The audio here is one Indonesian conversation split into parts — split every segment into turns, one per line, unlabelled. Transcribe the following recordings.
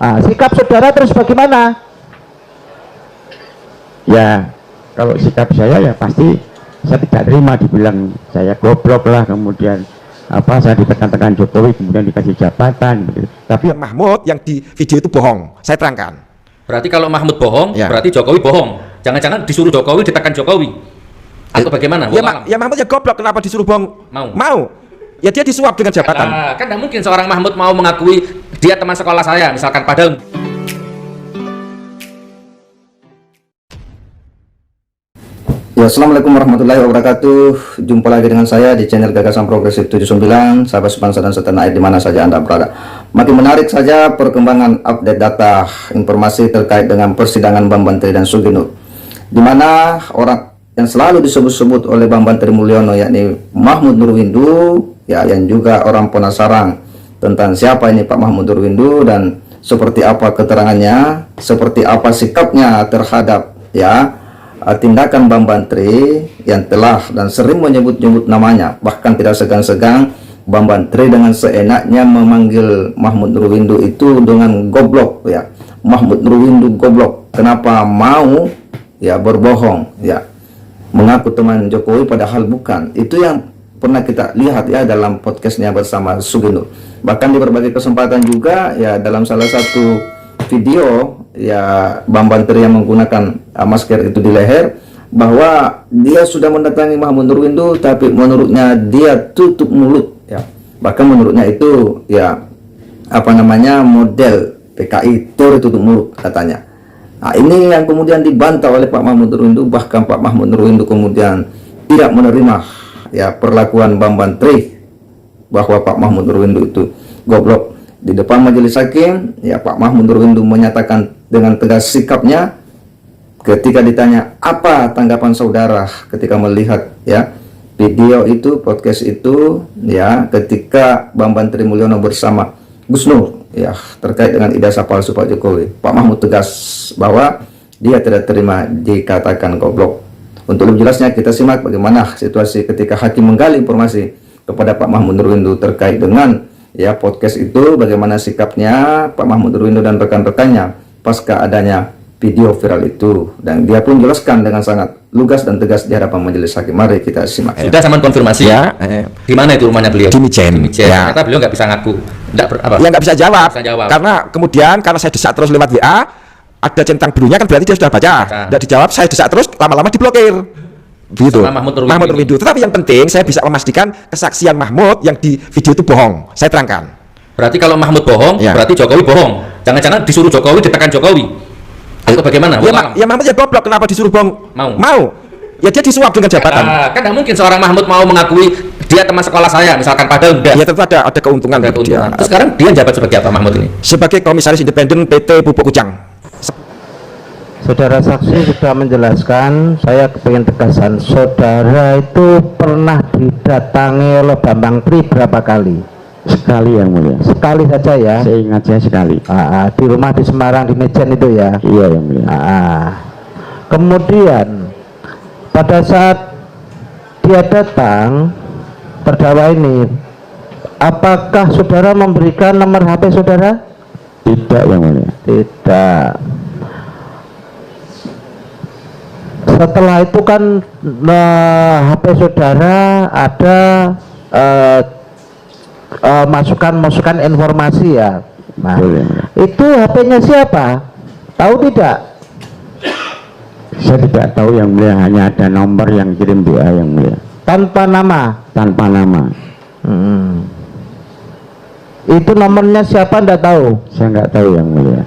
Sikap saudara terus bagaimana?
Ya kalau sikap saya ya pasti saya tidak terima dibilang saya goblok lah, kemudian saya ditekan-tekan Jokowi kemudian dikasih jabatan gitu. Tapi
Mahmud yang di video itu bohong, saya terangkan.
Berarti kalau Mahmud bohong, ya, berarti Jokowi bohong. Jangan-jangan disuruh Jokowi ditekan Jokowi atau bagaimana?
Ya Mahmud ya goblok, kenapa disuruh bohong? Mau ya dia disuap dengan jabatan.
Kan tidak mungkin seorang Mahmud mau mengakui dia teman sekolah saya misalkan, padahal.
Ya, assalamualaikum warahmatullahi wabarakatuh. Jumpa lagi dengan saya di channel Gagasan Progresif 79, sahabat sebangsa dan setanah air di mana saja Anda berada. Makin menarik saja perkembangan update data informasi terkait dengan persidangan Bambang Tri dan Suginur, di mana orang yang selalu disebut-sebut oleh Bambang Tri Mulyono yakni Mahmud Nurwindu, ya, yang juga orang penasaran tentang siapa ini Pak Mahmud Nurwindu dan seperti apa keterangannya, seperti apa sikapnya terhadap tindakan Bambang Tri yang telah dan sering menyebut-nyebut namanya, bahkan tidak segan-segan Bambang Tri dengan seenaknya memanggil Mahmud Nurwindu itu dengan goblok, ya. Mahmud Nurwindu goblok, kenapa mau berbohong, mengaku teman Jokowi padahal bukan. Itu yang pernah kita lihat dalam podcastnya bersama Suginur. Bahkan di berbagai kesempatan juga dalam salah satu video Bambang Tri yang menggunakan masker itu di leher, bahwa dia sudah mendatangi Mahmud Nurwindu tapi menurutnya dia tutup mulut, bahkan menurutnya itu model PKI Tori tutup mulut katanya. Ini yang kemudian dibantah oleh Pak Mahmud Nurwindu, bahkan Pak Mahmud Nurwindu kemudian tidak menerima perlakuan Bambang Tri bahwa Pak Mahmud Nurwindu itu goblok. Di depan majelis hakim, Pak Mahmud Nurwindu menyatakan dengan tegas sikapnya ketika ditanya apa tanggapan saudara ketika melihat video itu, podcast itu, ketika Bambang Tri Mulyono bersama Gus Nur terkait dengan ijazah palsu Pak Jokowi. Pak Mahmud tegas bahwa dia tidak terima dikatakan goblok. Untuk lebih jelasnya kita simak bagaimana situasi ketika hakim menggali informasi kepada Pak Mahmud Nurwindu terkait dengan podcast itu, bagaimana sikapnya Pak Mahmud Nurwindu dan rekan-rekannya pasca adanya video viral itu, dan dia pun jelaskan dengan sangat lugas dan tegas di hadapan majelis hakim. Mari kita simak.
Sudah sama konfirmasi di mana itu rumahnya beliau?
Di Mijen.
Ternyata beliau nggak bisa ngaku,
nggak bisa jawab. Karena kemudian karena saya desak terus lewat WA, ada centang birunya kan berarti dia sudah baca. Tidak dijawab, saya desak terus, lama-lama diblokir. Begitu. Mahmud Nurwindu. Tetapi yang penting saya bisa memastikan kesaksian Mahmud yang di video itu bohong. Saya terangkan.
Berarti kalau Mahmud bohong, berarti Jokowi bohong. Jangan-jangan disuruh Jokowi ditekan Jokowi atau bagaimana?
Mahmud ya goblok, kenapa disuruh bohong? Mau. Ya dia disuap dengan jabatan.
Kan tidak mungkin seorang Mahmud mau mengakui dia teman sekolah saya misalkan, padahal enggak.
Ya tentu ada keuntungan.
Terus sekarang dia jabat sebagai apa Mahmud ini?
Sebagai komisaris independen PT Pupuk Kujang.
Saudara saksi sudah menjelaskan, saya ingin tegaskan, saudara itu pernah didatangi oleh Bambang Tri berapa kali?
Sekali yang mulia.
Sekali saja ya?
Saya ingat saya sekali.
Di rumah di Semarang di Mijen itu ya?
Iya yang mulia.
Kemudian pada saat dia datang terdakwa ini, apakah saudara memberikan nomor HP saudara?
Tidak yang mulia.
Tidak. Setelah itu kan HP saudara ada masukan informasi ya. Nah, itu HP-nya siapa? Tahu tidak?
Saya tidak tahu yang mulia, hanya ada nomor yang kirim WA yang mulia.
Tanpa nama?
Tanpa nama.
Itu nomornya siapa enggak tahu?
Saya nggak tahu yang mulia.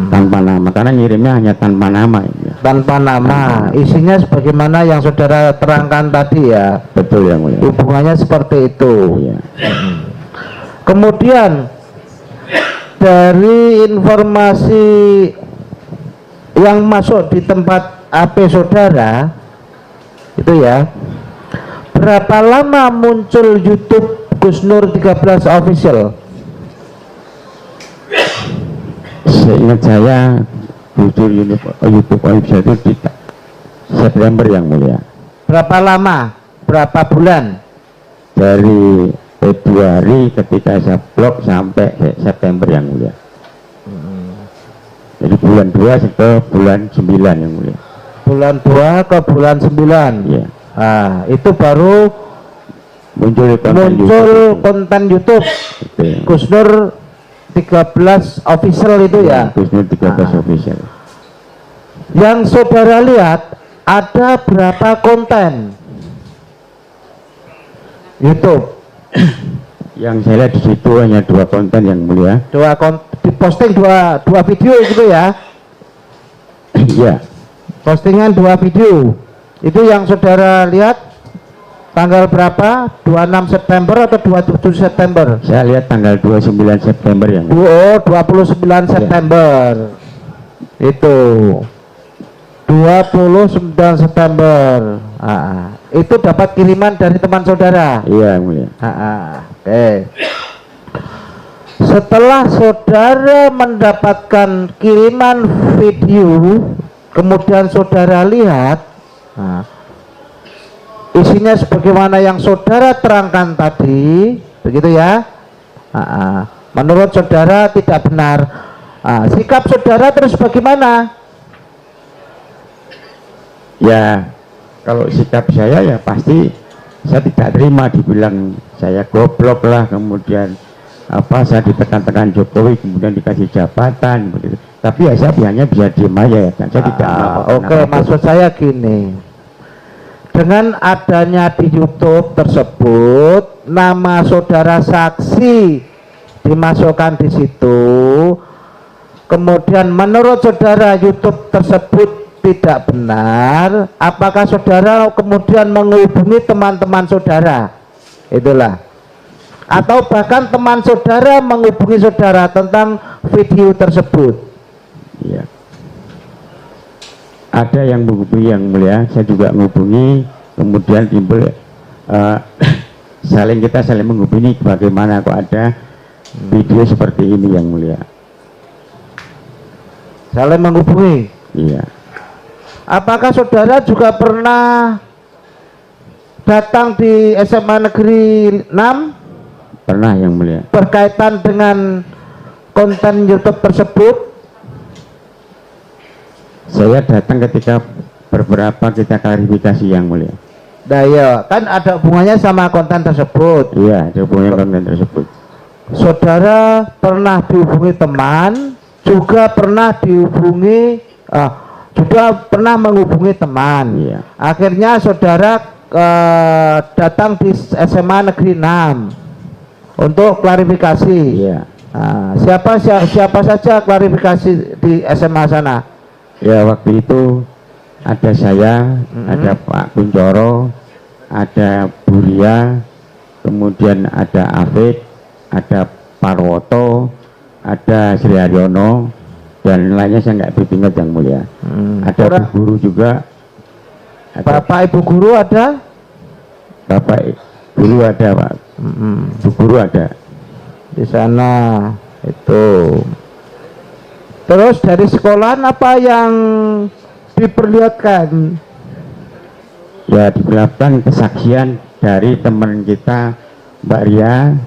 Tanpa nama, karena ngirimnya hanya tanpa nama ya.
Tanpa nama, isinya sebagaimana yang saudara terangkan tadi ya.
Betul yang mulia.
Hubungannya seperti itu.
Iya.
Kemudian dari informasi yang masuk di tempat HP saudara itu ya, berapa lama muncul YouTube Gus Nur 13 official?
Seingat saya muncul YouTube official itu di September yang mulia.
Berapa lama? Berapa bulan?
Dari Februari ketika saya blog sampai September yang mulia. dari bulan 2 ke bulan 9 yang mulia.
Bulan 2 ke bulan 9.
Iya.
Nah, itu baru
Muncul
konten YouTube.
Itu.
Gus Nur 13 official itu ya.
Gus Nur 13 official.
Yang saudara lihat ada berapa konten YouTube?
Yang saya lihat di situ hanya 2 konten yang mulia.
Diposting dua video gitu ya.
Iya.
Postingan 2 video. Itu yang saudara lihat tanggal berapa? 26 September atau 27 September?
Saya lihat tanggal 29 September yang mulia.
Oh, 29 September. Itu 29 September. Itu dapat kiriman dari teman saudara.
Iya yang mulia.
Oke. Setelah saudara mendapatkan kiriman video, kemudian saudara lihat, isinya sebagaimana yang saudara terangkan tadi, begitu ya. Menurut saudara tidak benar. Sikap saudara terus bagaimana?
Ya, kalau sikap saya ya pasti saya tidak terima dibilang saya goblok lah, kemudian saya ditekan-tekan Jokowi, kemudian dikasih jabatan begitu. Tapi ya saya hanya bisa diem aja ya kan. Saya tidak
Oke, maksud saya gini. Dengan adanya di YouTube tersebut, nama saudara saksi dimasukkan di situ. Kemudian menurut saudara YouTube tersebut tidak benar, apakah saudara kemudian menghubungi teman-teman saudara? Itulah. Atau bahkan teman saudara menghubungi saudara tentang video tersebut.
Iya. Ada yang menghubungi yang mulia, saya juga menghubungi, kemudian timbul kita saling menghubungi bagaimana kok ada video seperti ini yang mulia.
Saling menghubungi.
Iya.
Apakah saudara juga pernah datang di SMA Negeri 6?
Pernah yang mulia.
Berkaitan dengan konten YouTube tersebut?
Saya datang ketika beberapa kita klarifikasi yang mulia.
Nah ya, kan ada hubungannya sama konten tersebut.
Iya, ada hubungannya konten tersebut.
Saudara pernah dihubungi teman, juga pernah dihubungi, juga pernah menghubungi teman.
Iya.
Akhirnya saudara datang di SMA Negeri 6 untuk klarifikasi.
Iya.
Siapa saja klarifikasi di SMA sana?
Ya, waktu itu ada saya, ada Pak Kuncoro, ada Buria, kemudian ada Afid, ada Parwoto, ada Sri Haryono, dan lainnya saya nggak ingat yang mulia. Ada Bu Guru juga.
Bapak Ibu Guru ada?
Bapak Guru ada, Pak. Bu Guru ada
di sana itu. Terus dari sekolahan apa yang diperlihatkan?
Ya, diperlihatkan kesaksian dari teman kita Mbak Ria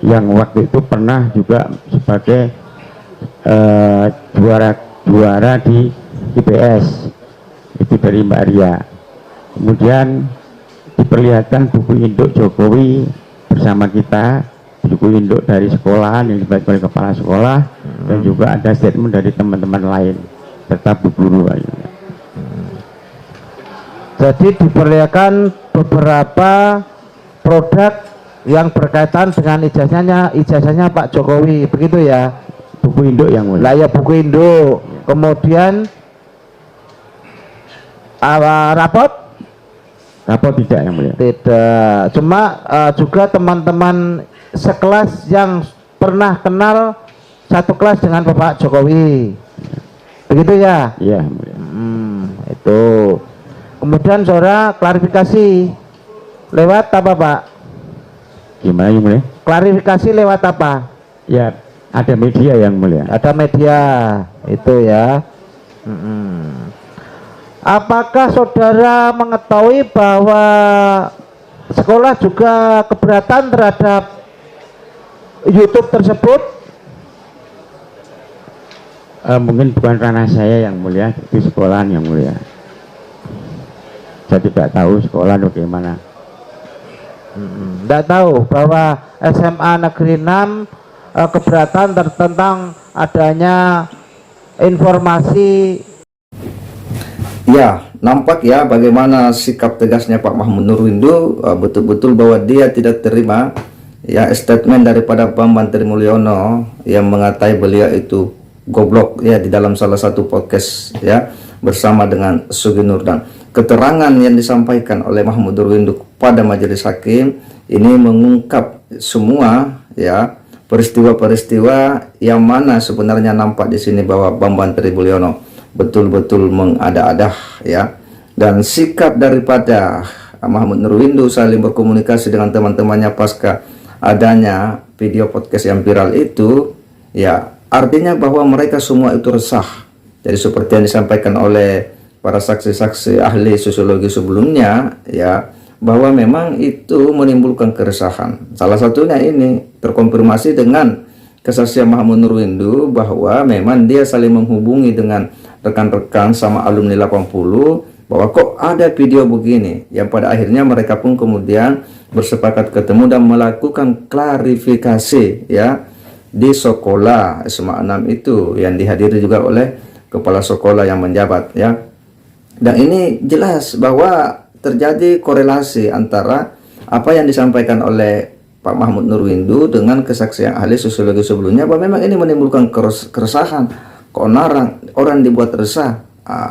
yang waktu itu pernah juga sebagai juara di IPS, itu dari Mbak Ria. Kemudian diperlihatkan buku induk Jokowi bersama kita, buku induk dari sekolahan yang dibuat oleh kepala sekolah, dan juga ada statement dari teman-teman lain serta Bu Guru.
Jadi diperlihatkan beberapa produk yang berkaitan dengan ijazahnya Pak Jokowi, begitu ya?
Buku induk yang mulia.
Lah ya, buku induk. Kemudian rapot
tidak yang mulia.
Tidak. Cuma juga teman-teman sekelas yang pernah kenal satu kelas dengan Bapak Jokowi, begitu ya?
Iya yang mulia.
Itu. Kemudian saudara klarifikasi lewat apa, Pak?
Gimana yang mulia?
Klarifikasi lewat apa?
Ya, ada media yang mulia.
Ada media itu ya. Apakah saudara mengetahui bahwa sekolah juga keberatan terhadap YouTube tersebut?
Mungkin bukan ranah saya yang mulia, di sekolahan yang mulia. Saya tidak tahu sekolah bagaimana.
Tidak tahu bahwa SMA Negeri 6 keberatan tentang adanya informasi.
Ya, nampak ya bagaimana sikap tegasnya Pak Mahmud Nurwindu, betul-betul bahwa dia tidak terima ya statement daripada Bambang Trimulyono yang mengatai beliau itu goblok ya di dalam salah satu podcast ya bersama dengan Sugi Nurdan. Keterangan yang disampaikan oleh Mahmud Nurwindu kepada majelis hakim ini mengungkap semua ya peristiwa-peristiwa yang mana sebenarnya nampak di sini bahwa Bambang Trimulyono betul-betul mengada-ada ya, dan sikap daripada Mahmud Nurwindu saling berkomunikasi dengan teman-temannya pasca adanya video podcast yang viral itu ya, artinya bahwa mereka semua itu resah. Jadi seperti yang disampaikan oleh para saksi-saksi ahli sosiologi sebelumnya ya, bahwa memang itu menimbulkan keresahan. Salah satunya ini terkonfirmasi dengan kesaksian Mahmud Nurwindu bahwa memang dia saling menghubungi dengan rekan-rekan sama alumni 80 bahwa kok ada video begini, yang pada akhirnya mereka pun kemudian bersepakat ketemu dan melakukan klarifikasi ya di sekolah SMA 6 itu yang dihadiri juga oleh kepala sekolah yang menjabat ya. Dan ini jelas bahwa terjadi korelasi antara apa yang disampaikan oleh Pak Mahmud Nurwindu dengan kesaksian ahli sosiologi sebelumnya, bahwa memang ini menimbulkan keresahan, keonaran, orang dibuat resah.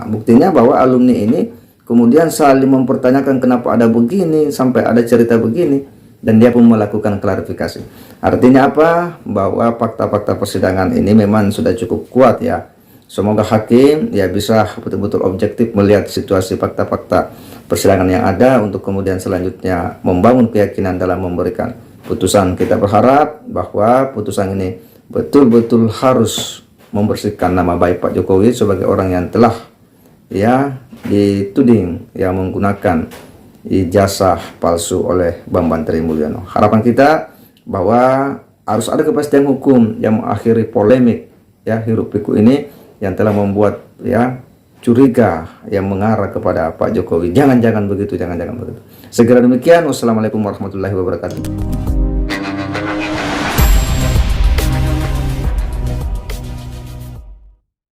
Buktinya bahwa alumni ini kemudian saling mempertanyakan kenapa ada begini, sampai ada cerita begini, dan dia pun melakukan klarifikasi. Artinya apa? Bahwa fakta-fakta persidangan ini memang sudah cukup kuat ya. Semoga hakim ya bisa betul-betul objektif melihat situasi fakta-fakta persidangan yang ada untuk kemudian selanjutnya membangun keyakinan dalam memberikan putusan. Kita berharap bahwa putusan ini betul-betul harus membersihkan nama baik Pak Jokowi sebagai orang yang telah ya dituding yang menggunakan ijazah palsu oleh Bambang Trimulyono. Harapan kita bahwa harus ada kepastian hukum yang mengakhiri polemik ya hiruk pikuk ini yang telah membuat ya curiga yang mengarah kepada Pak Jokowi. Jangan-jangan begitu, jangan-jangan begitu. Segera demikian. Wassalamualaikum warahmatullahi wabarakatuh.